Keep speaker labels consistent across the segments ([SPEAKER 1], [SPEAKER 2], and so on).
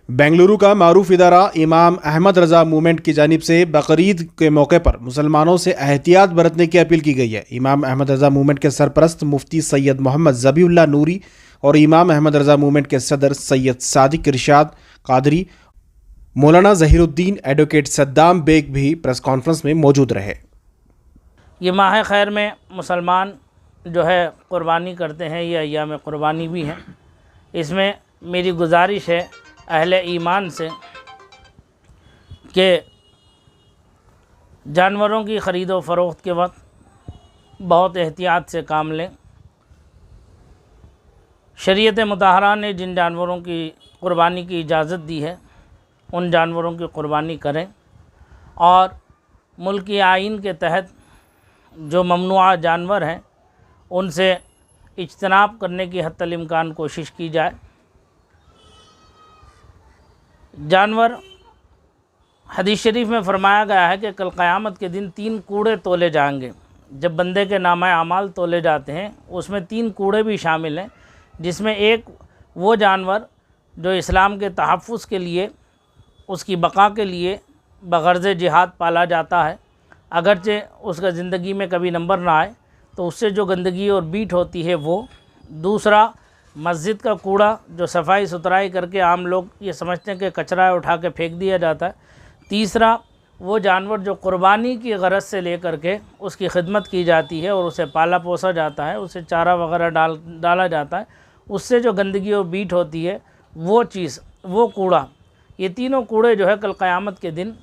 [SPEAKER 1] बेंगलुरु का मारूफ इदारा इमाम अहमद रज़ा मूवमेंट की जानिब से बकरीद के मौके पर मुसलमानों से एहतियात बरतने की अपील की गई है। इमाम अहमद रज़ा मूवमेंट के सरपरस्त मुफ्ती सैयद मोहम्मद ज़बीउल्लाह नूरी और इमाम अहमद रज़ा मूवमेंट के सदर सैयद सादिक इरशाद कादरी, मौलाना ज़हीरुद्दीन, एडवोकेट सद्दाम बेग भी प्रेस कॉन्फ्रेंस में मौजूद रहे।
[SPEAKER 2] ये माह खैर में मुसलमान जो है क़ुरबानी करते हैं, ये अय्याम क़ुरबानी भी हैं। इसमें मेरी गुजारिश है अहले ईमान से कि जानवरों की ख़रीद व फ़रोख्त के वक्त बहुत एहतियात से काम लें। शरीयत मुताहरा ने जिन जानवरों की क़ुरबानी की इजाज़त दी है उन जानवरों की क़ुरबानी करें और मुल्की आइन के तहत जो ममनुआ जानवर हैं उनसे इज्तनाब करने की हत्तल इम्कान कोशिश की जाए। जानवर हदीस शरीफ में फ़रमाया गया है कि कल क़यामत के दिन 3 कूड़े तोले जाएंगे। जब बंदे के नामा अमाल तोले जाते हैं उसमें 3 कूड़े भी शामिल हैं, जिसमें एक वो जानवर जो इस्लाम के तहफ़्फ़ुज़ के लिए, उसकी बक़ा के लिए बग़र्ज़ जिहाद पाला जाता है, अगरचे उसका ज़िंदगी में कभी नंबर ना आए तो उससे जो गंदगी और बीट होती है वो। दूसरा, मस्जिद का कूड़ा जो सफाई सुथराई करके आम लोग ये समझते हैं कि कचरा उठा के फेंक दिया जाता है। तीसरा, वो जानवर जो क़ुरबानी की गरज से लेकर के उसकी खिदमत की जाती है और उसे पाला पोसा जाता है, उसे चारा वगैरह डाला जाता है, उससे जो गंदगी और बीट होती है वो चीज़, वो कूड़ा, ये तीनों कूड़े जो है कल क़यामत के दिन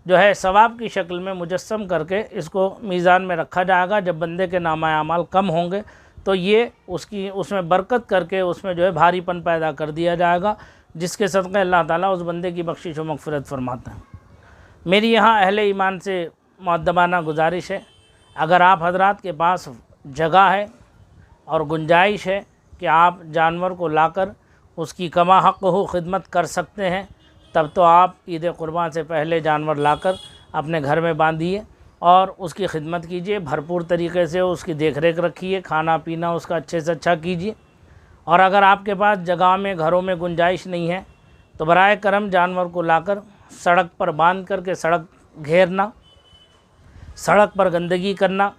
[SPEAKER 2] जो है सवाब की शक्ल में मुजस्सम करके इसको मीज़ान में रखा जाएगा। जब बंदे के नामा अमाल कम होंगे तो ये उसमें बरकत करके उसमें जो है भारीपन पैदा कर दिया जाएगा, जिसके सदक़े अल्लाह ताला उस बंदे की बख्शिश व मग़फ़िरत फरमाता है। मेरी यहाँ अहले ईमान से मुअद्दबाना गुजारिश है, अगर आप हज़रात के पास जगह है और गुंजाइश है कि आप जानवर को लाकर उसकी कमा हक़ हो खिदमत कर सकते हैं, तब तो आप ईद क़ुरबान से पहले जानवर लाकर अपने घर में बांधिए और उसकी खिदमत कीजिए, भरपूर तरीके से उसकी देख रेख रखिए, खाना पीना उसका अच्छे से अच्छा कीजिए। और अगर आपके पास जगह में, घरों में गुंजाइश नहीं है तो बराए करम जानवर को लाकर सड़क पर बांध करके सड़क घेरना, सड़क पर गंदगी करना,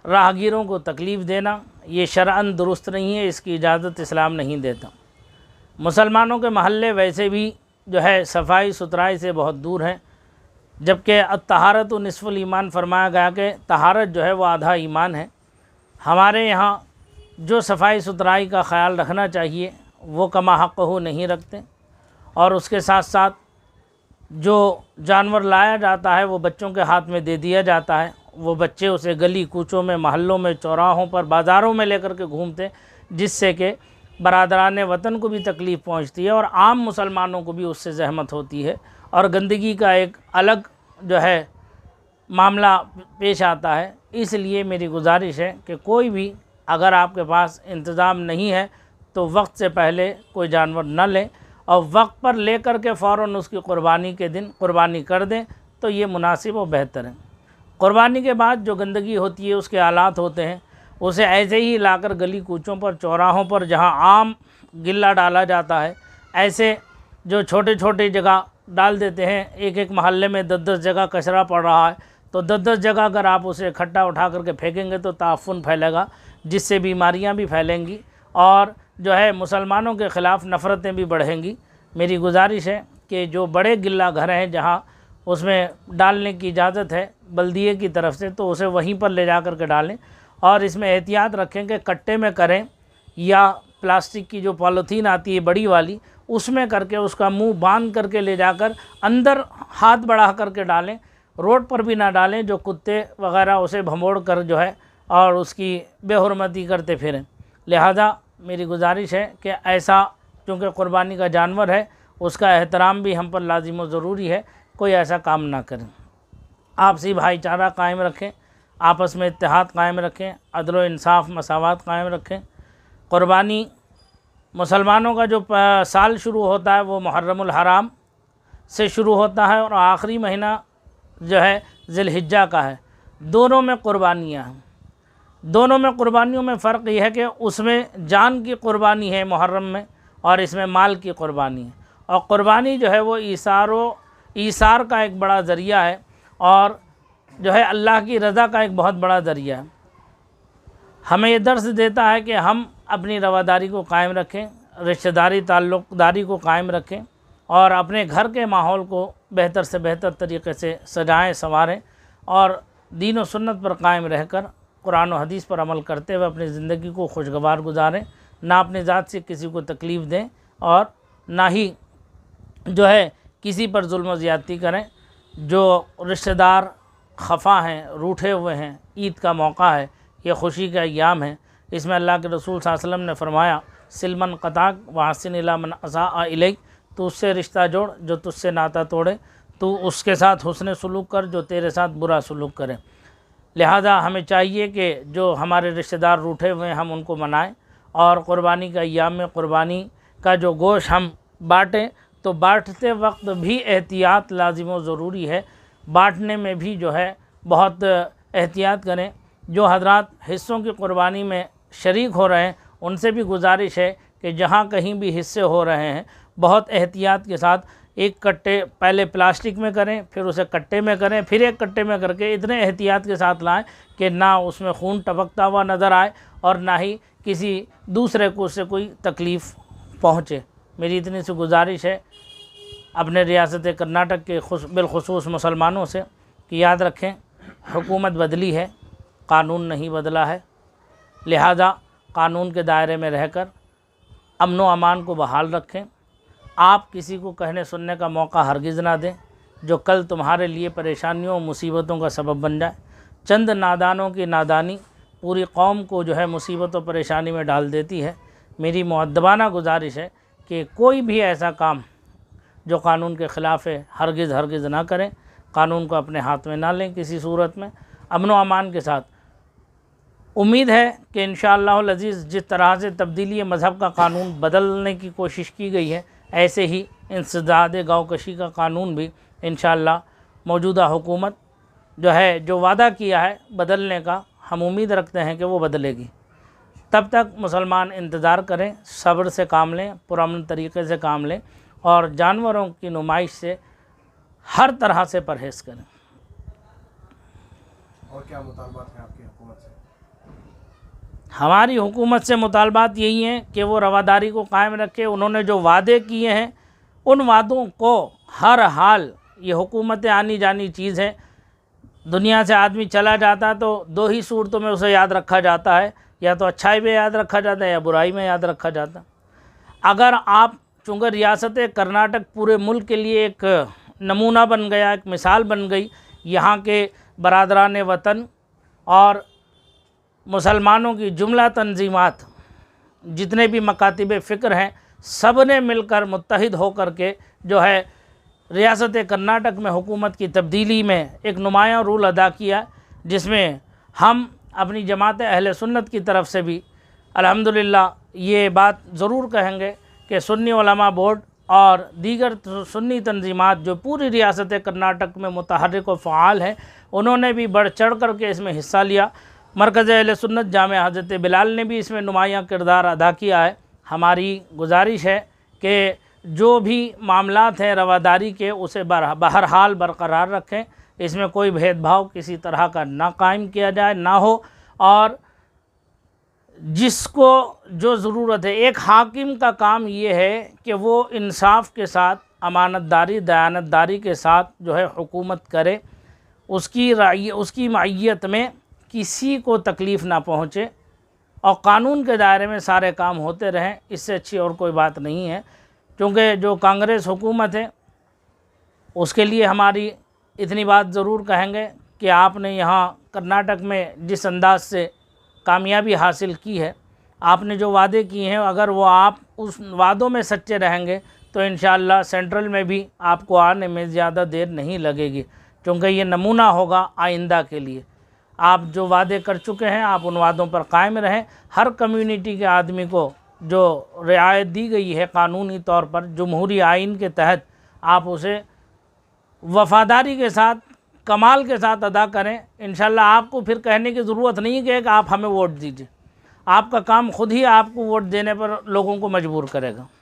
[SPEAKER 2] राहगीरों को तकलीफ़ देना, ये शरअन दुरुस्त नहीं है, इसकी इजाज़त इस्लाम नहीं देता। मुसलमानों के महल्ले वैसे भी जो है सफाई सुथराई से बहुत दूर हैं, जबकि अत्तहारत निस्फ़ुल ईमान फरमाया गया कि तहारत जो है वो आधा ईमान है। हमारे यहाँ जो सफाई सुथराई का ख़याल रखना चाहिए वो कमा हक़ हो नहीं रखते, और उसके साथ साथ जो जानवर लाया जाता है वो बच्चों के हाथ में दे दिया जाता है, वो बच्चे उसे गली कूचों में, महल्लों में, चौराहों पर, बाज़ारों में लेकर के घूमते, जिससे कि बरादरान वतन को भी तकलीफ़ पहुँचती है और आम मुसलमानों को भी उससे ज़हमत होती है और गंदगी का एक अलग जो है मामला पेश आता है। इसलिए मेरी गुजारिश है कि कोई भी अगर आपके पास इंतज़ाम नहीं है तो वक्त से पहले कोई जानवर न लें और वक्त पर ले कर के फ़ौरन उसकी क़ुरबानी के दिन क़ुरबानी कर दें, तो ये मुनासिब और बेहतर है। क़ुरबानी के बाद जो गंदगी होती है, उसके आलात होते हैं, उसे ऐसे ही लाकर गली कूचों पर, चौराहों पर जहाँ आम गिल्ला डाला जाता है, ऐसे जो छोटे छोटे जगह डाल देते हैं। एक एक महल्ले में 10-10 जगह कचरा पड़ रहा है, तो 10-10 जगह अगर आप उसे इकट्ठा उठा करके फेंकेंगे तो ताफ़ुन फैलेगा, जिससे बीमारियां भी फैलेंगी और जो है मुसलमानों के ख़िलाफ़ नफ़रतें भी बढ़ेंगी। मेरी गुजारिश है कि जो बड़े गिल्ला घर हैं जहाँ उसमें डालने की इजाज़त है बल्दिये की तरफ से, तो उसे वहीं पर ले जा कर के डालें और इसमें एहतियात रखें कि कट्टे में करें या प्लास्टिक की जो पॉलीथीन आती है बड़ी वाली, उसमें करके उसका मुंह बांध करके ले जाकर अंदर हाथ बढ़ा करके डालें, रोड पर भी ना डालें जो कुत्ते वगैरह उसे भमोड़ कर जो है और उसकी बेहुरमती करते फिरें। लिहाजा मेरी गुजारिश है कि ऐसा, क्योंकि क़ुरबानी का जानवर है, उसका एहतराम भी हम पर लाजिम व ज़रूरी है, कोई ऐसा काम ना करें। आपसी भाईचारा कायम रखें, आपस में इत्तेहाद कायम रखें, अदल व इंसाफ मसावत कायम रखें। क़ुरबानी मुसलमानों का जो साल शुरू होता है वो मुहर्रमुल हराम से शुरू होता है और आखिरी महीना जो है ज़िलहिज्जा का है। दोनों में क़ुरबानियाँ हैं। दोनों में क़ुरबानियों में फ़र्क यह है कि उसमें जान की क़ुरबानी है मुहर्रम में और इसमें माल की क़ुरबानी है। और क़ुरबानी जो है वो ईसार का एक बड़ा ज़रिया है और जो है अल्लाह की रज़ा का एक बहुत बड़ा ज़रिया है। हमें ये दर्स देता है कि हम अपनी रवादारी को कायम रखें, रिश्तेदारी ताल्लुक़दारी को कायम रखें और अपने घर के माहौल को बेहतर से बेहतर तरीक़े से सजाएं संवारें और दीन और सुन्नत पर कायम रहकर कुरान और हदीस पर अमल करते हुए अपनी ज़िंदगी को खुशगवार गुजारें, ना अपनी ज़ात से किसी को तकलीफ़ दें और ना ही जो है किसी पर जुल्म ज़्यादती करें। जो रिश्तेदार खफा हैं, रूठे हुए हैं, ईद का मौका है, ये खुशी का अय्याम है, इसमें अल्लाह के रसूल सल्लल्लाहु अलैहि वसल्लम ने फरमाया सिलमन क़ताक वहसिन इला मन असा इलैक, तो उससे रिश्ता जोड़ जो तुझसे नाता तोड़े, तो उसके साथ हुस्न सलूक कर जो तेरे साथ बुरा सलूक करे। लिहाजा हमें चाहिए कि जो हमारे रिश्तेदार रूठे हुए हैं हम उनको मनाएं और क़ुरबानी का अय्याम में क़ुरबानी का जो गोश्त हम बाँटें तो बाँटते वक्त भी एहतियात लाजिम व ज़रूरी है। बाँटने में भी जो है बहुत एहतियात करें। जो हजरात हिस्सों की क़ुरबानी में शरीक हो रहे हैं उनसे भी गुजारिश है कि जहाँ कहीं भी हिस्से हो रहे हैं बहुत एहतियात के साथ एक कट्टे पहले प्लास्टिक में करें, फिर उसे कट्टे में करें, फिर एक कट्टे में करके इतने एहतियात के साथ लाएं कि ना उसमें खून टपकता हुआ नज़र आए और ना ही किसी दूसरे को उससे कोई तकलीफ़ पहुँचे। मेरी इतनी सी गुजारिश है अपने रियासत कर्नाटक के बिलखुसूस मुसलमानों से कि याद रखें हुकूमत बदली है, कानून नहीं बदला है। लिहाजा कानून के दायरे में रहकर अमन व अमान को बहाल रखें। आप किसी को कहने सुनने का मौका हरगिज़ ना दें जो कल तुम्हारे लिए परेशानियों और मुसीबतों का सबब बन जाए। चंद नादानों की नादानी पूरी कौम को जो है मुसीबत और परेशानी में डाल देती है। मेरी मुअद्दबाना गुजारिश है कि कोई भी ऐसा काम जो कानून के ख़िलाफ़ है हरगिज़ ना करें, कानून को अपने हाथ में ना लें किसी सूरत में, अमन व अमान के साथ। उम्मीद है कि इंशाअल्लाह अज़ीज़ जिस तरह से तब्दीली मज़हब का कानून बदलने की कोशिश की गई है ऐसे ही इंसदाद गाँवकशी का कानून भी इंशाअल्लाह मौजूदा हुकूमत जो वादा किया है बदलने का, हम उम्मीद रखते हैं कि वो बदलेगी। तब तक मुसलमान इंतज़ार करें, सब्र से काम लें, पुरअमन तरीक़े से काम लें और जानवरों की नुमाइश से हर तरह से परहेज़ करें।
[SPEAKER 1] और क्या मुतालबात हैं आपकी हुकूमत से?
[SPEAKER 2] हमारी हुकूमत से मुतालबात यही हैं कि वो रवादारी को कायम रखे। उन्होंने जो वादे किए हैं उन वादों को हर हाल, ये हुकूमतें आनी जानी चीज़ है। दुनिया से आदमी चला जाता तो दो ही सूरतों में उसे याद रखा जाता है, या तो अच्छाई में याद रखा जाता है या बुराई में याद रखा जाता। अगर आप चूँकि रियासत कर्नाटक पूरे मुल्क के लिए एक नमूना बन गया, एक मिसाल बन गई, यहाँ के बरादरान वतन और मुसलमानों की जुमला तंजीमात जितने भी मकातिब फ़िक्र हैं सब ने मिलकर मुत्तहिद होकर के जो है रियासत कर्नाटक में हुकूमत की तब्दीली में एक नुमायाँ रोल अदा किया, जिसमें हम अपनी जमात अहले सुन्नत की तरफ से भी अल्हम्दुलिल्लाह ये बात ज़रूर कहेंगे कि सुन्नी उलमा बोर्ड और दीगर सुन्नी तंजीमात जो पूरी रियासत कर्नाटक में मुतहर्रिक व फ़आल हैं उन्होंने भी बढ़ चढ़ कर के इसमें हिस्सा लिया। मरकज़ अहले सुन्नत जामिया हज़रत बिलाल ने भी इसमें नुमायाँ किरदार अदा किया है। हमारी गुजारिश है कि जो भी मामलात हैं रवादारी के उसे बहरहाल बरकरार रखें, इसमें कोई भेदभाव किसी तरह का ना कायम किया जाए ना हो, और जिसको जो ज़रूरत है, एक हाकिम का काम ये है कि वो इंसाफ के साथ, अमानतदारी दयानतदारी के साथ जो है हुकूमत करे, उसकी मईयत में किसी को तकलीफ़ ना पहुँचे और कानून के दायरे में सारे काम होते रहें। इससे अच्छी और कोई बात नहीं है। क्योंकि जो कांग्रेस हुकूमत है उसके लिए हमारी इतनी बात ज़रूर कहेंगे कि आपने यहाँ कर्नाटक में जिस अंदाज से कामयाबी हासिल की है, आपने जो वादे किए हैं, अगर वो आप उस वादों में सच्चे रहेंगे तो इंशाअल्लाह सेंट्रल में भी आपको आने में ज़्यादा देर नहीं लगेगी, क्योंकि ये नमूना होगा आइंदा के लिए। आप जो वादे कर चुके हैं आप उन वादों पर कायम रहें। हर कम्युनिटी के आदमी को जो रियायत दी गई है कानूनी तौर पर जमहूरी आइन के तहत, आप उसे वफ़ादारी के साथ, कमाल के साथ अदा करें। इंशाल्लाह आपको फिर कहने की ज़रूरत नहीं है कि आप हमें वोट दीजिए। आपका काम खुद ही आपको वोट देने पर लोगों को मजबूर करेगा।